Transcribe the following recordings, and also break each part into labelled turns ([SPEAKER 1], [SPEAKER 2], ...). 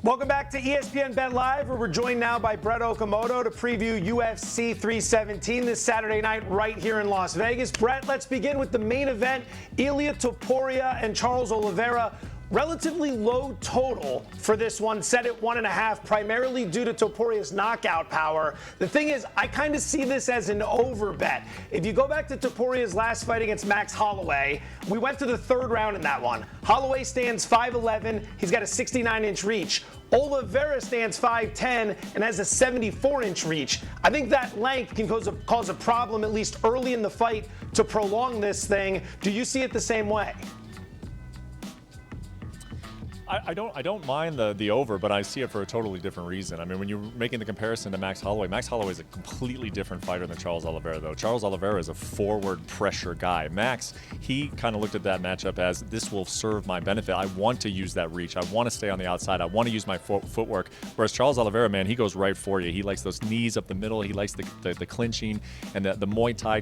[SPEAKER 1] Welcome back to ESPN Bet Live, where we're joined now by Brett Okamoto to preview UFC 317 this Saturday night right here in Las Vegas. Brett, let's begin with the main event. Ilia Topuria and Charles Oliveira. Relatively low total for this one, set at 1.5, primarily due to Topuria's knockout power. The thing is, I kind of see this as an over bet. If you go back to Topuria's last fight against Max Holloway, we went to the third round in that one. Holloway stands 5'11", he's got a 69-inch reach. Oliveira stands 5'10" and has a 74-inch reach. I think that length can cause a problem, at least early in the fight, to prolong this thing. Do you see it the same way?
[SPEAKER 2] I don't mind the over, but I see it for a totally different reason. I mean, when you're making the comparison to Max Holloway is a completely different fighter than Charles Oliveira, though. Charles Oliveira is a forward pressure guy. Max, he kind of looked at that matchup as, this will serve my benefit. I want to use that reach. I want to stay on the outside. I want to use my footwork. Whereas Charles Oliveira, man, he goes right for you. He likes those knees up the middle. He likes the clinching and the Muay Thai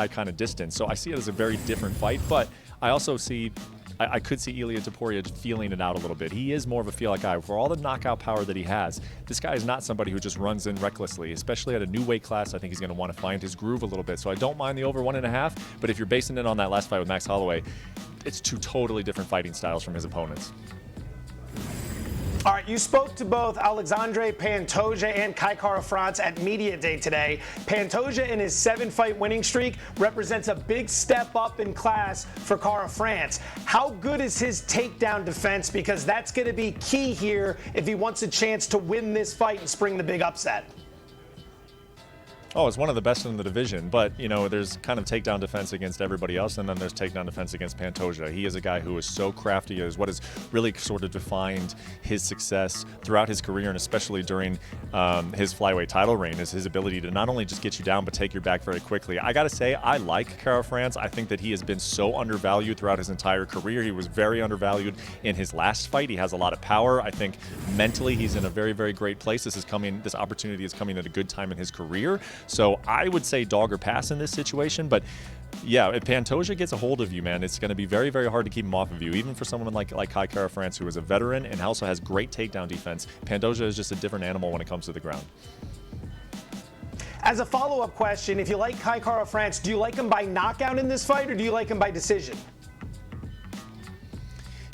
[SPEAKER 2] kind of distance. So I see it as a very different fight, but I also see I could see Ilia Topuria feeling it out a little bit. He is more of a feel-out guy. For all the knockout power that he has, this guy is not somebody who just runs in recklessly, especially at a new weight class. I think he's going to want to find his groove a little bit. So I don't mind the over 1.5, but if you're basing it on that last fight with Max Holloway, it's two totally different fighting styles from his opponents.
[SPEAKER 1] All right, you spoke to both Alexandre Pantojas and Kai Kara-France at Media Day today. Pantojas, in his 7-fight winning streak, represents a big step up in class for Kara-France. How good is his takedown defense? Because that's going to be key here if he wants a chance to win this fight and spring the big upset.
[SPEAKER 2] Oh, it's one of the best in the division, but, you know, there's kind of takedown defense against everybody else, and then there's takedown defense against Pantojas. He is a guy who is so crafty, is what has really sort of defined his success throughout his career, and especially during his flyweight title reign, is his ability to not only just get you down, but take your back very quickly. I got to say, I like Kara-France. I think that he has been so undervalued throughout his entire career. He was very undervalued in his last fight. He has a lot of power. I think mentally he's in a very, very great place. This opportunity is coming at a good time in his career. So I would say dog or pass in this situation, but yeah, if Pantojas gets a hold of you, man, it's going to be very, very hard to keep him off of you, even for someone like Kai Kara-France, who is a veteran and also has great takedown defense. Pantojas is just a different animal when it comes to the ground.
[SPEAKER 1] As a follow-up question, if you like Kai Kara-France, do you like him by knockout in this fight, or do you like him by decision?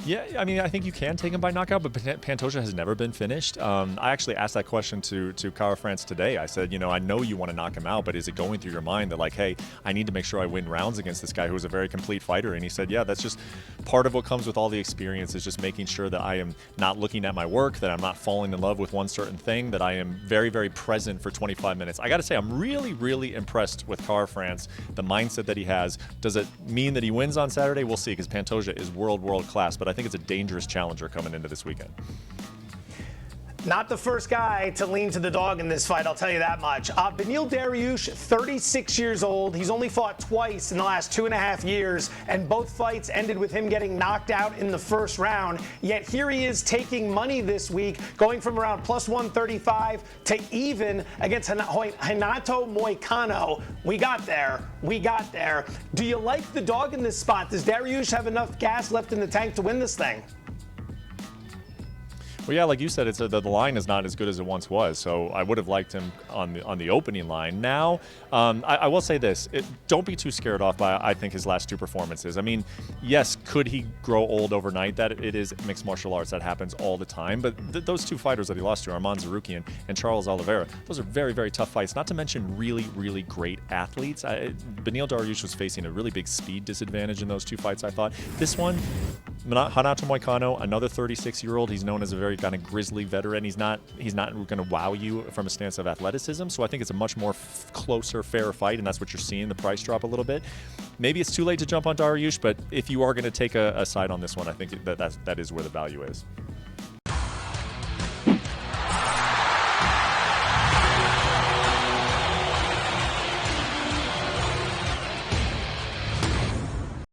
[SPEAKER 2] Yeah, I mean, I think you can take him by knockout, but Pantojas has never been finished. I actually asked that question to Kara-France today. I said, you know, I know you want to knock him out, but is it going through your mind that, like, hey, I need to make sure I win rounds against this guy who is a very complete fighter? And he said, yeah, that's just part of what comes with all the experience, is just making sure that I am not looking at my work, that I'm not falling in love with one certain thing, that I am very, very present for 25 minutes. I got to say, I'm really, really impressed with Kara-France, the mindset that he has. Does it mean that he wins on Saturday? We'll see, because Pantojas is world class, but I think it's a dangerous challenger coming into this weekend.
[SPEAKER 1] Not the first guy to lean to the dog in this fight, I'll tell you that much. Beneil Dariush, 36 years old. He's only fought twice in the last 2.5 years, and both fights ended with him getting knocked out in the first round. Yet here he is taking money this week, going from around plus 135 to even against Renato Moicano. We got there. Do you like the dog in this spot? Does Dariush have enough gas left in the tank to win this thing?
[SPEAKER 2] Well, yeah, like you said, the line is not as good as it once was, so I would have liked him on the opening line. Now, I will say this. Don't be too scared off by, I think, his last two performances. I mean, yes, could he grow old overnight? That it is mixed martial arts. That happens all the time. But those two fighters that he lost to, Arman Tsarukyan and Charles Oliveira, those are very, very tough fights, not to mention really, really great athletes. Beneil Dariush was facing a really big speed disadvantage in those two fights, I thought. This one, Renato Moicano, another 36-year-old. He's known as a very kind of grizzly veteran. He's not going to wow you from a stance of athleticism. So I think it's a much more closer, fair fight, and that's what you're seeing, the price drop a little bit. Maybe it's too late to jump on Dariush, but if you are going to take a side on this one, I think that is where the value is.